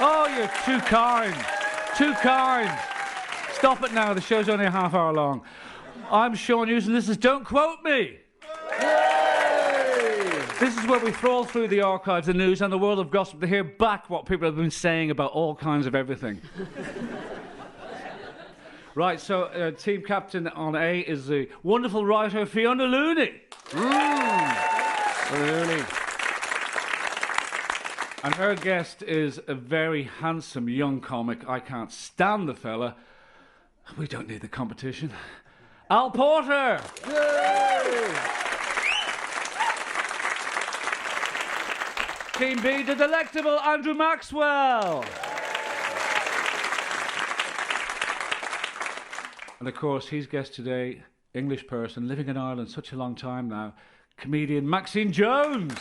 Oh, you're too kind. Too kind. Stop it now. The show's only a half hour long. I'm Sean Hughes, and this is Don't Quote Me. Yay! This is where we trawl through the archives, the news, and the world of gossip to hear back what people have been saying about all kinds of everything. Right, so team captain on A is the wonderful writer Fiona Looney. Looney. And her guest is a very handsome young comic. I can't stand the fella. We don't need the competition. Al Porter! Yay! Team B, the delectable Andrew Maxwell! And of course, his guest today, English person, living in Ireland such a long time now, comedian Maxine Jones!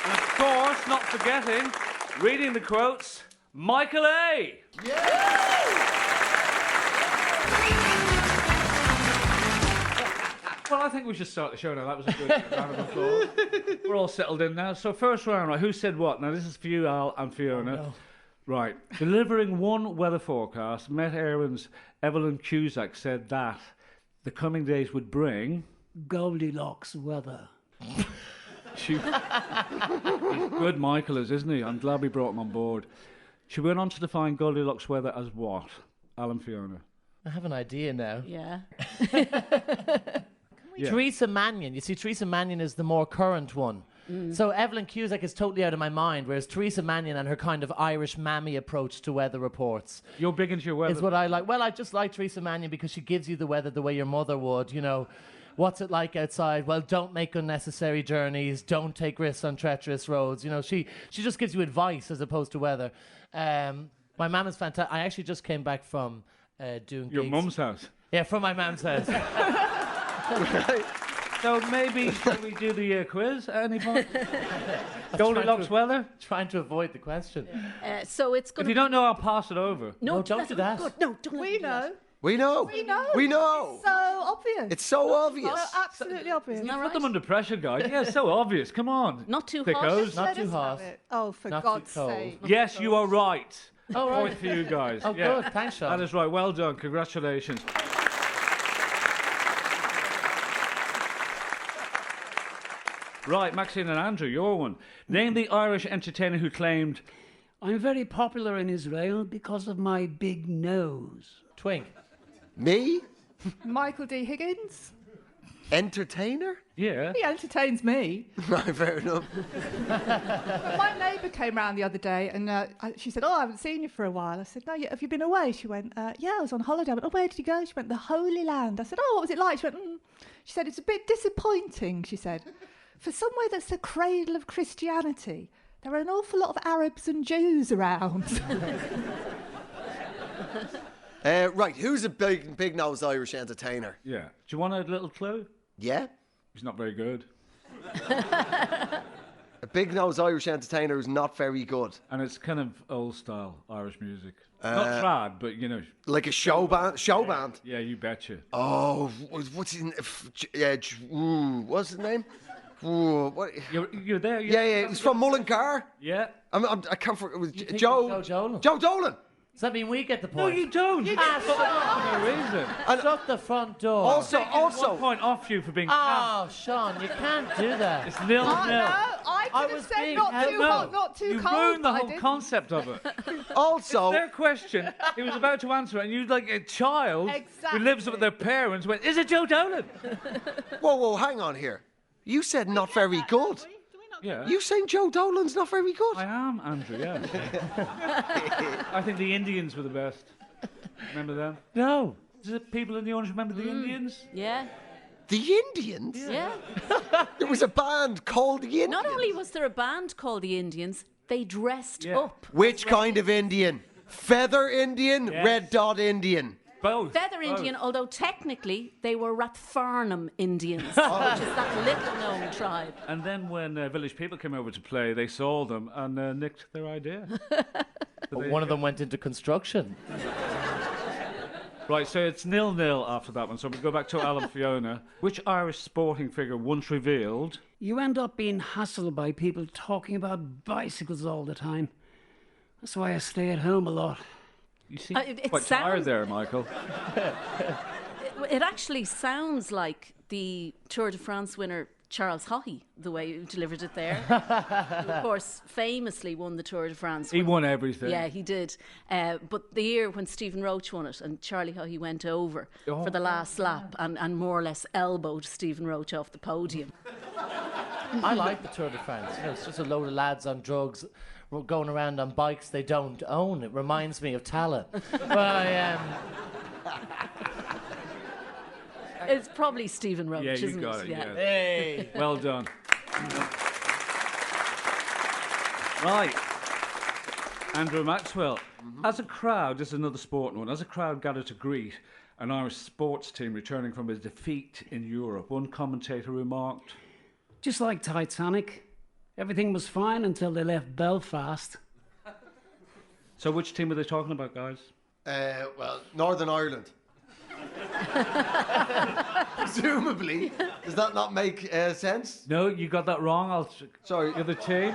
And of course, not forgetting, reading the quotes, Michael A! Well, I think we should start the show now. That was a good round of applause. We're all settled in now. So first round, right, who said what? Now, this is for you, Al and Fiona. Oh, no. Right. Delivering one weather forecast, Met Éireann's Evelyn Cusack said that the coming days would bring... Goldilocks weather. He's good, Michael is, isn't he? I'm glad we brought him on board. She went on to define Goldilocks weather as what? Al and Fiona. I have an idea now. Yeah. Yeah. Theresa Mannion. You see, Theresa Mannion is the more current one. So Evelyn Cusack is totally out of my mind, whereas Theresa Mannion and her kind of Irish mammy approach to weather reports You're big into your weather. is what I like. Well, I just like Theresa Mannion because she gives you the weather the way your mother would, you know. What's it like outside? Well, don't make unnecessary journeys. Don't take risks on treacherous roads. You know, she just gives you advice as opposed to weather. My mum is fantastic. I actually just came back from doing Your gigs. mum's house. Yeah, from my mum's house. So maybe shall we do the quiz at any point? Goldilocks weather? Trying to avoid the question. So it's going If you don't know, I'll pass it over. No, don't do that. Good. No, don't We know. We know. We know. We know. It's so obvious. It's so obvious. So absolutely obvious. Isn't that Put right? them under pressure, guys. Yeah, it's so obvious. Come on. Not too Thickos. hot. Not Let too us hot. have it. Oh, for Not God's too cold. sake. Yes, you are right. Oh, right. Point for you guys. Oh, Yeah. good. Thanks, Sean. That is right. Well done. Congratulations. Right, Maxine and Andrew, your one. Name the Irish entertainer who claimed... I'm very popular in Israel because of my big nose. Twink. Me? Michael D. Higgins. Entertainer? Yeah. He entertains me. Right, fair enough. My neighbour came round the other day and she said, "Oh, I haven't seen you for a while." I said, "No, have you been away?" She went, "Yeah, I was on holiday." I went, "Oh, where did you go?" She went, "The Holy Land." I said, "Oh, what was it like?" She went, She said, "It's a bit disappointing," she said. "For somewhere that's the cradle of Christianity, there are an awful lot of Arabs and Jews around." Right, who's a big-nosed Irish entertainer? Yeah. Do you want a little clue? Yeah? He's not very good. A big-nosed Irish entertainer who's not very good. And it's kind of old-style Irish music. Not trad, but, you know... Like a show band? Show band? Yeah, you betcha. Oh, what's his name? What's his name? What? You're there, Yeah, it was from Mullingar. Yeah. I can't forget. It was think Joe. it's Joe Dolan? Joe Dolan. Does that mean we get the No, point? you don't. You Ah, just fucked up for no reason. Shut the front door. Also, 1 point off you for being camp. Oh, Sean, you can't do that. It's 0-0. I could was have said being not held too no. hot, not too You cold. ruined the but I whole didn't. concept of it. Also, Their question, he was about to answer it, and you, like a child Exactly. who lives with their parents, went, "Is it Joe Dolan?" whoa, hang on here. You said not very good. Yeah. You saying Joe Dolan's not very good? I am, Andrew, yeah. I think the Indians were the best. Remember them? No. Does the people in the audience remember the Indians? Yeah. The Indians? Yeah. There was a band called the Indians. Not only was there a band called the Indians, they dressed up. Which kind of Indian? Feather Indian? Yes. Red Dot Indian? Both. Feather Indian, although technically they were Rathfarnham Indians, which is that little-known tribe. And then when village people came over to play, they saw them and nicked their idea. But one of them went into construction. Right, so it's 0-0 after that one. So we go back to Al and Fiona. Which Irish sporting figure once revealed... You end up being hassled by people talking about bicycles all the time. That's why I stay at home a lot. You seem it quite tired there, Michael. It actually sounds like the Tour de France winner Charles Haughey, the way you delivered it there. Who, of course, famously won the Tour de France. He won everything. Yeah, he did. But the year when Stephen Roach won it and Charlie Haughey went over for the last lap and more or less elbowed Stephen Roach off the podium. I like the Tour de France. You know, it's just a load of lads on drugs going around on bikes they don't own. It reminds me of Talent. But It's probably Stephen Roach, Yeah, you isn't got it, Yeah. yeah. hey, Well done. Right. Andrew Maxwell. As a crowd, this is another sporting one, as a crowd gathered to greet an Irish sports team returning from a defeat in Europe, one commentator remarked... Just like Titanic, everything was fine until they left Belfast. So which team are they talking about, guys? Well, Northern Ireland. Presumably. Does that not make sense? No, you got that wrong. Sorry. The other team.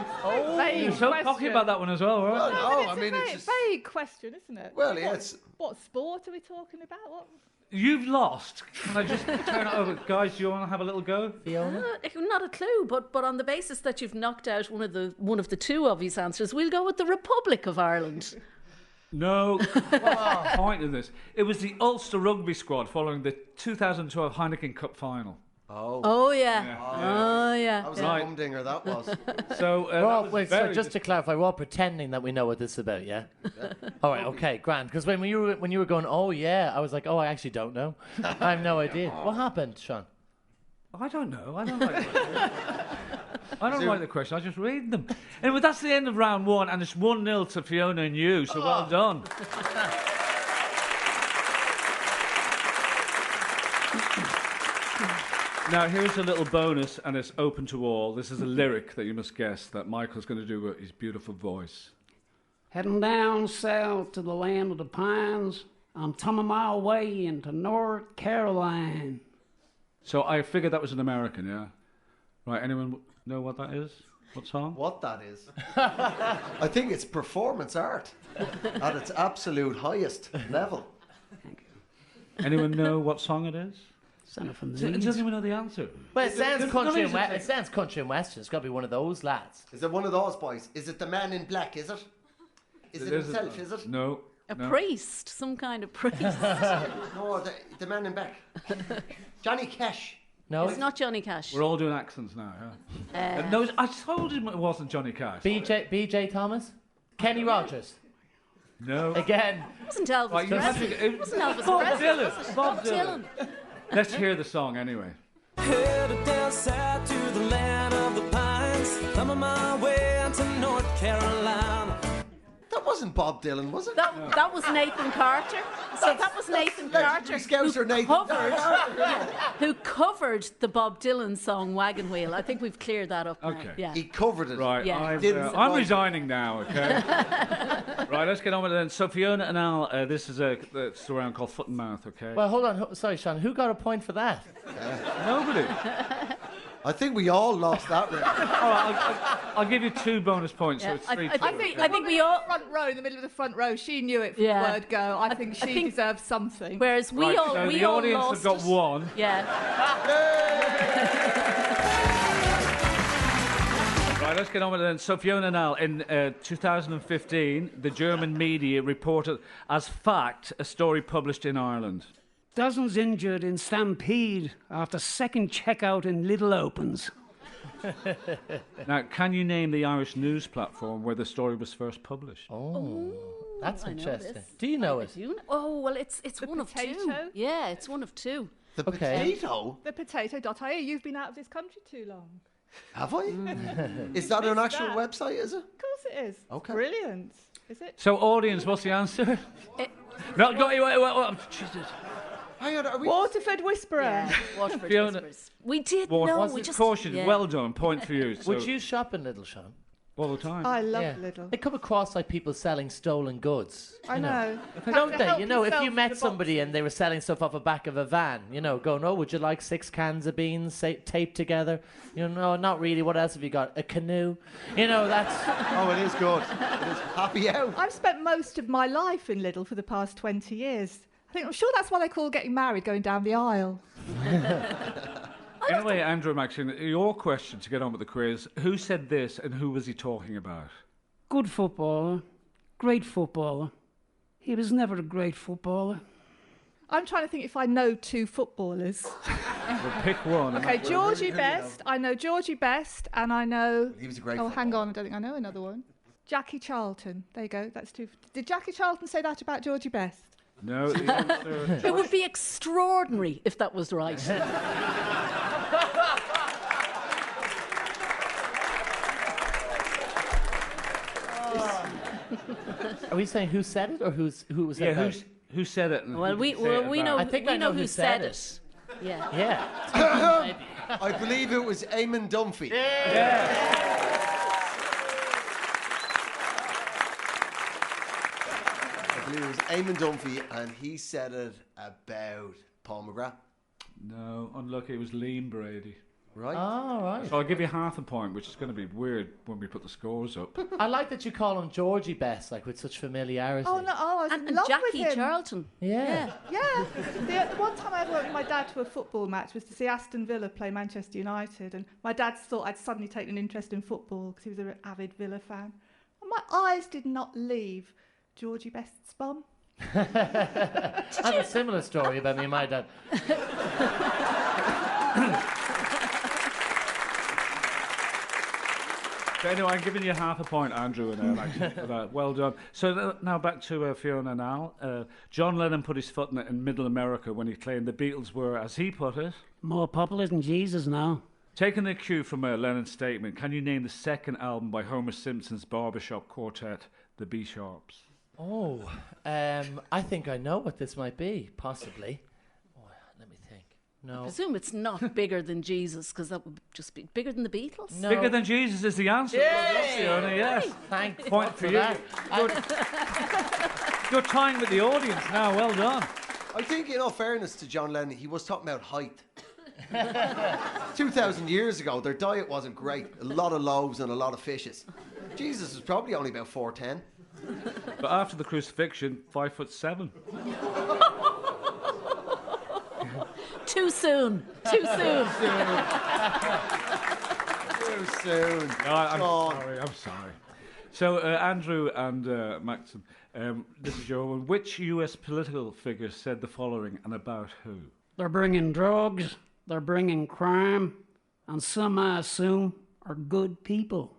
Vague You're so question. cocky about that one as well, right? Well, no, I It's mean, a it's just... vague question, isn't it? Well, yeah, it's... What sport are we talking about? What? You've lost. Can I just turn it over? Guys, do you want to have a little go? Fiona? Not a clue, but on the basis that you've knocked out one of the two obvious answers, we'll go with the Republic of Ireland. No. What's the point in this? It was the Ulster rugby squad following the 2012 Heineken Cup final. Oh yeah. Oh yeah. That was Right. a humdinger, that was. So, Well, that was wait, so very just to clarify, we're all pretending that we know what this is about, yeah? All right, okay, grand. Because when you were going, oh yeah, I was like, oh, I actually don't know. I have no idea. What happened, Sean? I don't know. I don't like I don't like the question. I just read them. Anyway, that's the end of round one, and it's 1-0 to Fiona and you, so well done. Now, here's a little bonus, and it's open to all. This is a lyric that you must guess that Michael's going to do with his beautiful voice. Heading down south to the land of the pines, I'm tumbling my way into North Carolina. So I figured that was an American, yeah? Right, anyone know what that is? What song? What that is? I think it's performance art at its absolute highest level. Anyone know what song it is? Son from Does anyone know the answer? Well, it sounds there's country no and reason it sounds country and western. It's got to be one of those lads. Is it one of those boys? Is it the man in black, is it? Is it himself, is it? No. A no. priest, some kind of priest. No, the man in black. Johnny Cash. No? It's not Johnny Cash. We're all doing accents now, yeah. No, I told him it wasn't Johnny Cash. BJ Thomas? Kenny Rogers? No. Again. It wasn't Elvis Right, you have Presley. to- It wasn't Elvis Bob Presley. Dylan. was it? Bob Dylan. Let's hear the song anyway. Headed down south to the land of the pines, thumbing my way into North Carolina. That wasn't Bob Dylan, was it? That was Nathan Carter. So that was Nathan Carter Scouser Nathan who covered the Bob Dylan song Wagon Wheel. I think we've cleared that up now. Okay. Yeah. He covered it. Right, Yeah. I'm resigning now, okay? Right, let's get on with it then. So Fiona and Al, this is a round called Foot and Mouth, okay? Well, hold on. Sorry, Sean. Who got a point for that? Nobody. I think we all lost that round. All right, I'll give you 2 bonus points, so Yeah, it's I 3-2. think okay? we all. Front row, in the middle of the front row, she knew it from Yeah. the word go. I think she deserves something. Whereas we Right, all so we the all audience lost have got it. 1. Yeah. Right, let's get on with it then. So Fiona and Al, in 2015, the German media reported as fact a story published in Ireland. Dozens injured in stampede after second checkout in Little Opens. Now, can you name the Irish news platform where the story was first published? Oh, that's I know interesting. this. Do you know it? Oh well, it's one of 2. potato? Yeah, it's one of 2. The Okay. potato? The potato.ie. You've been out of this country too long. Have I? Is that an actual website, is it? Of course it is. Okay. Brilliant. Is it? So, audience, what's the answer? No, go, wait. Jesus. Hang on, are we... Waterford Whisperer. Yeah, Waterford Fiona- Whispers. We did What know. was We it? just Caution, yeah. well done, point for you. So, Would you shop in Little Sean? All the time. I love Lidl. They come across like people selling stolen goods. I know. Don't they? You know, if you yourself met the somebody boxes. and they were selling stuff off the back of a van, you know, going, oh, would you like 6 cans of beans taped together? You know, no, not really. What else have you got? A canoe? You know, that's... Oh, it is good. It is happy out. I've spent most of my life in Lidl for the past 20 years. I'm sure that's why they call getting married going down the aisle. Anyway, Andrew Maxine, your question to get on with the quiz, who said this and who was he talking about? Good footballer. Great footballer. He was never a great footballer. I'm trying to think if I know 2 footballers. Well, pick one. Okay, Georgie Best. I know Georgie Best, and I know... He was a great Oh, hang footballer. on, I don't think I know another one. Jackie Charlton. There you go, that's 2. Did Jackie Charlton say that about Georgie Best? No, the answer... It would be extraordinary if that was right. Are we saying who said it or who was it? Yeah, who said it? And Well, who we did he say it know about? I think we I know who who said said it. Yeah. Yeah. I believe it was Eamon Dunphy. I believe it was Eamon Dunphy, and he said it about Paul McGrath. No, unlucky. It was Liam Brady. Right? Oh, right. So I'll give you half a point, which is going to be weird when we put the scores up. I like that you call him Georgie Best, like with such familiarity. Oh, no, I was in And love Jackie with him. Charlton. Yeah. Yeah. The one time I ever went with my dad to a football match was to see Aston Villa play Manchester United, and my dad thought I'd suddenly taken an interest in football because he was an avid Villa fan. And my eyes did not leave Georgie Best's bum. I have a similar story about me and my dad. So anyway, I'm giving you half a point, Andrew, and actually, for that. Well done. So now back to Fiona and Al. John Lennon put his foot in it in Middle America when he claimed the Beatles were, as he put it, More popular than Jesus now. taking the cue from Lennon's statement, can you name the second album by Homer Simpson's barbershop quartet, the B-Sharps? Oh, I think I know what this might be, possibly. Oh, let me think. I No. presume it's not bigger than Jesus, because that would just be bigger than the Beatles. No. Bigger Than Jesus is the answer. Well done, Fiona, yes. Thank Point fuck for you. that. You're tying with the audience now. Well done. I think, in all fairness to John Lennon, he was talking about height. 2,000 years ago, their diet wasn't great. A lot of loaves and a lot of fishes. Jesus was probably only about 4'10". But after the crucifixion, 5'7". Too soon. Too soon. Too soon. No, I'm Gone. sorry. I'm sorry. So, Andrew and Maxim, this is your one. Which US political figure said the following and about who? They're bringing drugs, they're bringing crime, and some, I assume, are good people.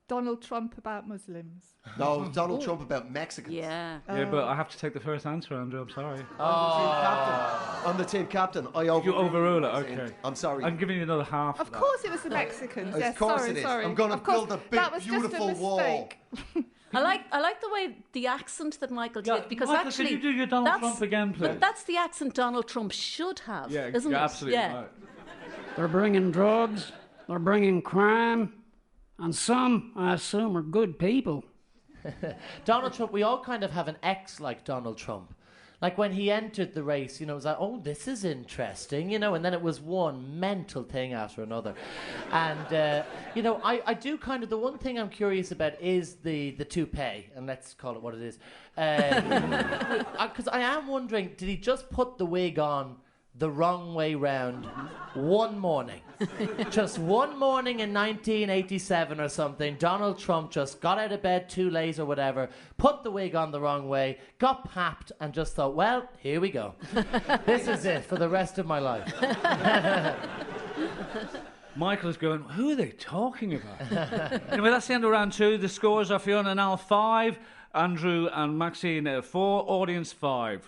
Donald Trump about Muslims. No, Donald Trump about Mexicans. Yeah. Yeah, but I have to take the first answer, Andrew. I'm sorry. I'm the team captain. I overrule. You overrule it. Okay. I'm sorry. I'm giving you another half. Of course it was the Mexicans. Of Yes, course sorry, it is. sorry. I'm gonna Of course, build a big, that was beautiful just a wall. mistake. I like the way the accent that Michael did, because Michael, actually can you do your Donald that's- Trump again, please? But that's the accent Donald Trump should have, Yeah, isn't you're it? absolutely yeah. right. They're bringing drugs, they're bringing crime, and some, I assume, are good people. Donald Trump, we all kind of have an ex like Donald Trump. Like when he entered the race, you know, it was like, oh, this is interesting, you know, and then it was one mental thing after another. And, you know, I do kind of, the one thing I'm curious about is the toupee, and let's call it what it is. Because I am wondering, did he just put the wig on the wrong way round one morning? Just one morning in 1987 or something, Donald Trump just got out of bed too late or whatever, put the wig on the wrong way, got papped, and just thought, well, here we go. This is it for the rest of my life. Michael is going, who are they talking about? Anyway, that's the end of round two. The scores are Fiona and Al 5, Andrew and Maxine 4, audience 5.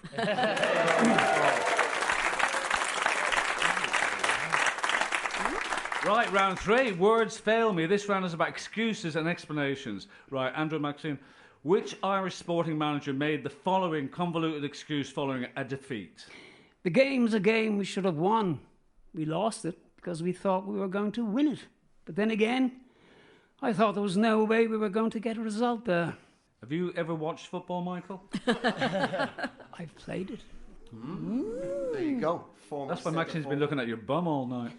Right, round 3. Words fail me. This round is about excuses and explanations. Right, Andrew and Maxine. Which Irish sporting manager made the following convoluted excuse following a defeat? The game's a game we should have won. We lost it because we thought we were going to win it. But then again, I thought there was no way we were going to get a result there. Have you ever watched football, Michael? I've played it. There you go. That's why Maxine's been looking at your bum all night.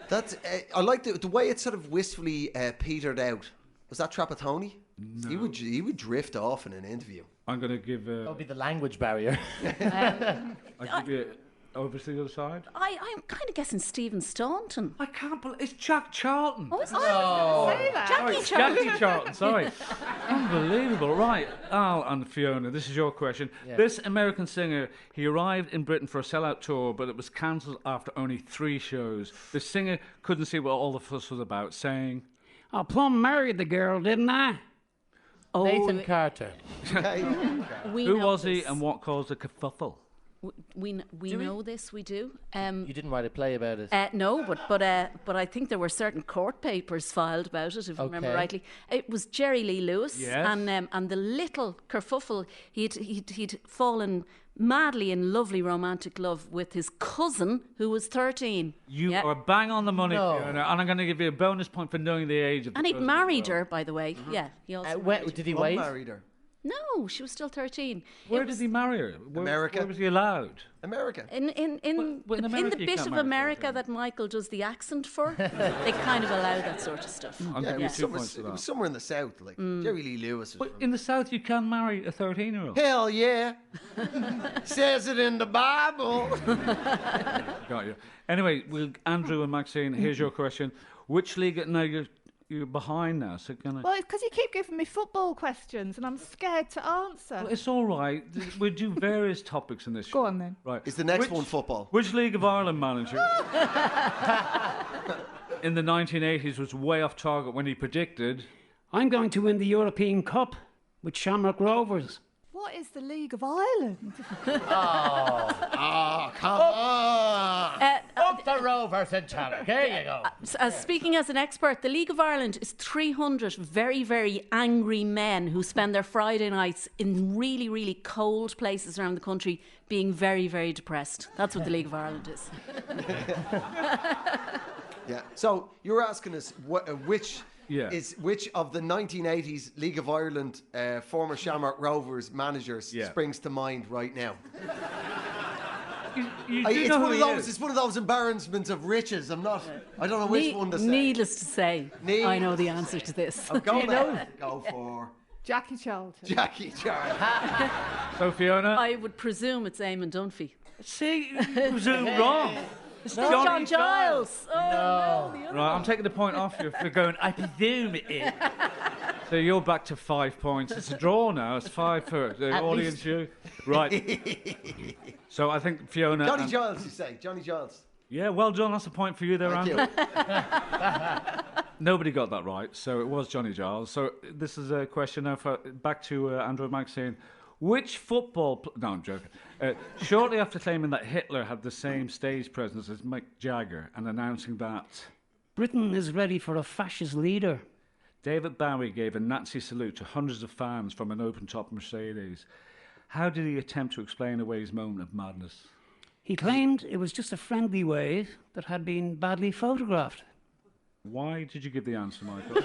That's. I like the way it sort of wistfully petered out. Was that Trapattoni? No. He would drift off in an interview. I'm going to give... That would be the language barrier. I'll give you over to the other side. I'm kind of guessing Stephen Staunton. I can't believe... It's Jack Charlton. Oh, is it? Jackie Charlton, sorry. Unbelievable. Right, Al and Fiona, this is your question. Yeah. This American singer, he arrived in Britain for a sellout tour, but it was cancelled after only 3 shows. The singer couldn't see what all the fuss was about, saying... I plumb married the girl, didn't I? Nathan Carter. Who was he and what caused the kerfuffle? We know this, we do. You didn't write a play about it? No, but I think there were certain court papers filed about it, if I remember rightly. It was Jerry Lee Lewis, yes. And the little kerfuffle, he'd fallen madly in lovely romantic love with his cousin, who was 13. You are bang on the money, Fiona, and I'm going to give you a bonus point for knowing the age of the And he'd married her, by the way. Mm-hmm. Yeah, he also did he wait? Married her. No, she was still 13. Where did he marry her? America. Where was he allowed? America. In the bit of America that Michael does the accent for, they kind of allow that sort of stuff. It was somewhere in the south, like Jerry Lee Lewis. But in the south, you can marry a 13-year-old. Hell yeah. Says it in the Bible. Got you. Anyway, Andrew and Maxine, here's your question. Which league... Now, you're behind now, so can I... Well, it's because you keep giving me football questions and I'm scared to answer. Well, it's all right. We'll do various topics in this show. Go on, then. Right. Is the next one football? Which League of Ireland manager in the 1980s was way off target when he predicted... I'm going to win the European Cup with Shamrock Rovers. What is the League of Ireland? Come on! Up the Rovers in Shamrock. There you go. Speaking as an expert, the League of Ireland is 300 very, very angry men who spend their Friday nights in really, really cold places around the country being very, very depressed. That's what the League of Ireland is. Yeah. So you're asking us which of the 1980s League of Ireland former Shamrock Rovers managers springs to mind right now? It's one of those embarrassments of riches. I don't know which one to say. Needless to say, I know the answer to this. Go for Jackie Charlton. Jackie Charlton. So Fiona, I would presume it's Eamon Dunphy. See, you presume wrong. It's John Giles. Oh, no. Right, I'm taking the point off you for going, I presume it is. So you're back to 5 points. It's a draw now. It's 5 for the audience. You. Right. So I think Fiona... Johnny Giles, you say. Johnny Giles. Yeah, well done. That's a point for you there, Thank Andrew. Nobody got that right, so it was Johnny Giles. So this is a question now back to Andrew and Maxine. Which football... No, I'm joking. Shortly after claiming that Hitler had the same stage presence as Mick Jagger and announcing that... Britain is ready for a fascist leader. David Bowie gave a Nazi salute to hundreds of fans from an open-top Mercedes. How did he attempt to explain away his moment of madness? He claimed it was just a friendly wave that had been badly photographed. Why did you give the answer, Michael?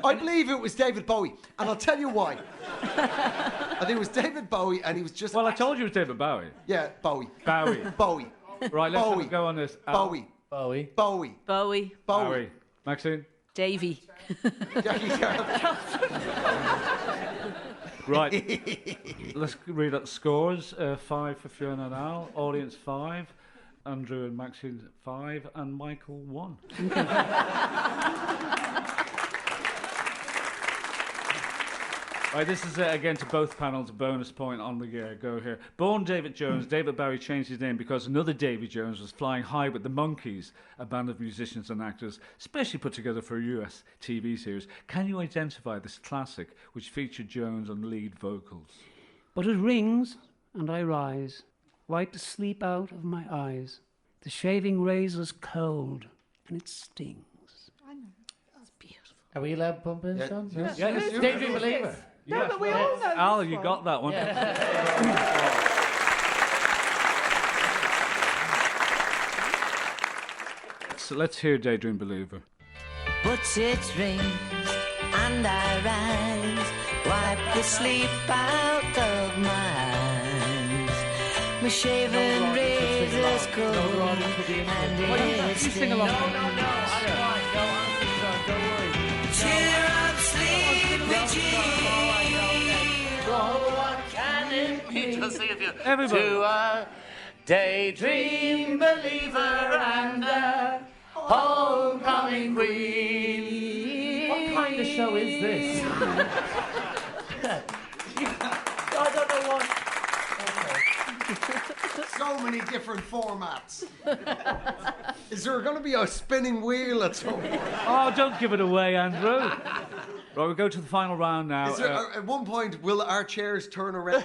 I believe it was David Bowie, and I'll tell you why. I think it was David Bowie, and he was just... Well, I told you it was David Bowie. Yeah, Bowie. Bowie. Bowie. Right, let's go on this. Bowie. Bowie. Bowie. Bowie. Bowie. Maxine? Davy. Jackie Charlton. Right. Let's read out the scores. 5 for Fiona and Al. Audience 5. Andrew and Maxine 5. And Michael 1. Right, this is again to both panels, a bonus point on the go here. Born David Jones, David Bowie changed his name because another Davy Jones was flying high with the Monkees, a band of musicians and actors, specially put together for a US TV series. Can you identify this classic which featured Jones on lead vocals? But it rings, and I rise, wipe the sleep out of my eyes. The shaving razor's cold, and it stings. Are we allowed to pump in, Sean? Yes. Daydream Believer. No, but we all know Al, this you one. got that one. So let's hear Daydream Believer. But it rains and I rise, wipe the sleep out of my eyes. My shaven razor's cold and it's Sing along. cheer up, sleepy Jean. Oh, what can it mean Everybody. To a daydream believer and a homecoming queen. What kind of show is this? I don't know what. So many different formats. Is there going to be a spinning wheel at some point? Oh, don't give it away, Andrew. Right, we'll go to the final round now. Is there, at one point, will our chairs turn around?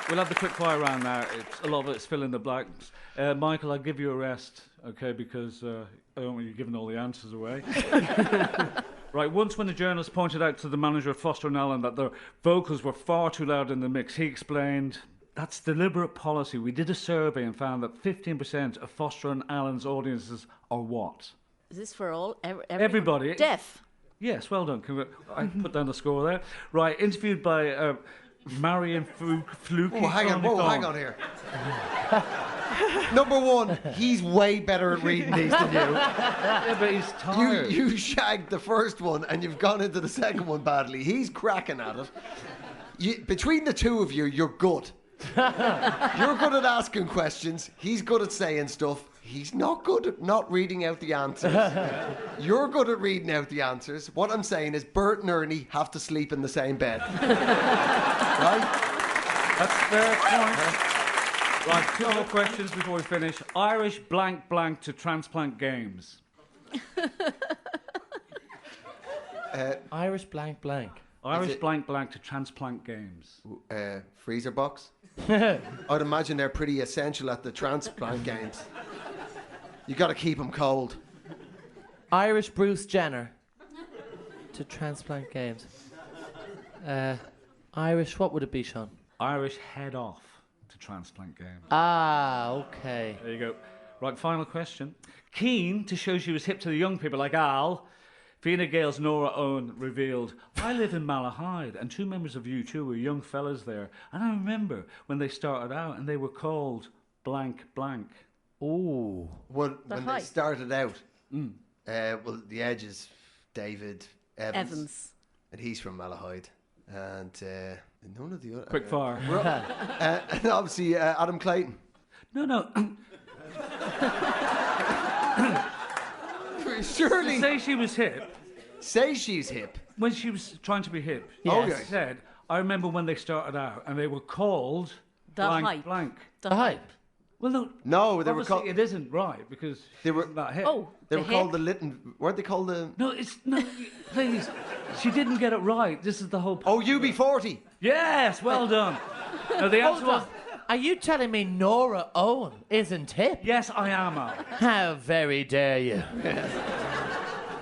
We'll have the quick fire round now. A lot of it's fill in the blanks. Michael, I'll give you a rest, okay, because I don't want you giving all the answers away. Right, once when a journalist pointed out to the manager of Foster and Allen that their vocals were far too loud in the mix, he explained, that's deliberate policy. We did a survey and found that 15% of Foster and Allen's audiences are what? Is this for all? Everybody. Deaf. Yes, well done. I put down the score there. Right, interviewed by Marion Fluke. Oh, hang on here. Number one, he's way better at reading these than you. Yeah, but he's tired. You shagged the first one and you've gone into the second one badly. He's cracking at it. Between the two of you, you're good. You're good at asking questions. He's good at saying stuff. He's not good at not reading out the answers. You're good at reading out the answers. What I'm saying is Bert and Ernie have to sleep in the same bed. Right? That's a fair point. Right, two more questions before we finish. Irish blank blank to transplant games. Irish blank blank. Irish blank blank to transplant games. Freezer box? I'd imagine they're pretty essential at the transplant games. You got to keep them cold. Irish Bruce Jenner to transplant games. Irish, what would it be, Sean? Irish head off to transplant games. Ah, okay. There you go. Right, final question. Keen to show she was hip to the young people like Al, Fianna Gael's Nora Owen revealed, I live in Malahide and two members of U2 were young fellas there. And I remember when they started out and they were called blank blank. Ooh. When they started out, well, the Edge is David Evans. And he's from Malahide. And none of the other... Quick fire. And obviously Adam Clayton. No. Surely... Say she was hip. Say she's hip. When she was trying to be hip. Yes. Oh, yeah. She said, I remember when they started out and they were called The blank hype. blank. The hype. Well, No, they were obviously called... it isn't right because They were- she wasn't that hip. Oh, They the were called hip. the Lytton... Weren't they called the... No, please. She didn't get it right. This is the whole point. Oh, UB40. Yes, well done. No, the answer was... Are you telling me Nora Owen isn't hip? Yes, I am, Al. How very dare you.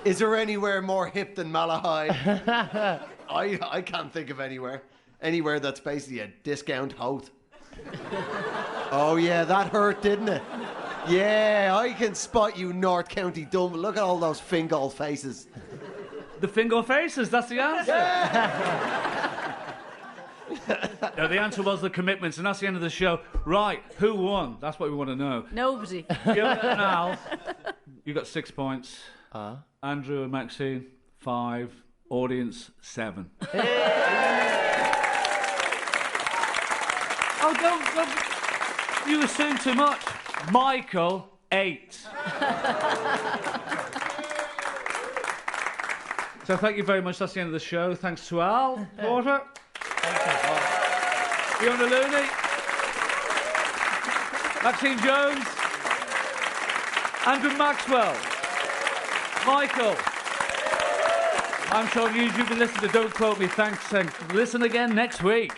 Is there anywhere more hip than Malahide? I can't think of anywhere. Anywhere that's basically a discount hote. Oh yeah, that hurt, didn't it? Yeah, I can spot you, North County Dublin. Look at all those Fingal faces. The Fingal faces, that's the answer. No, the answer was the commitments, and that's the end of the show. Right, who won? That's what we want to know. Nobody. Fiona and Al, you got 6 points. Andrew and Maxine, 5. Audience, 7. Oh, don't. You assume too much. Michael, 8. So thank you very much. That's the end of the show. Thanks to Al Porter. Fiona Looney. Maxine Jones. Andrew Maxwell. Michael. I'm Sean Hughes. You've been listening to Don't Quote Me. Thanks, and listen again next week.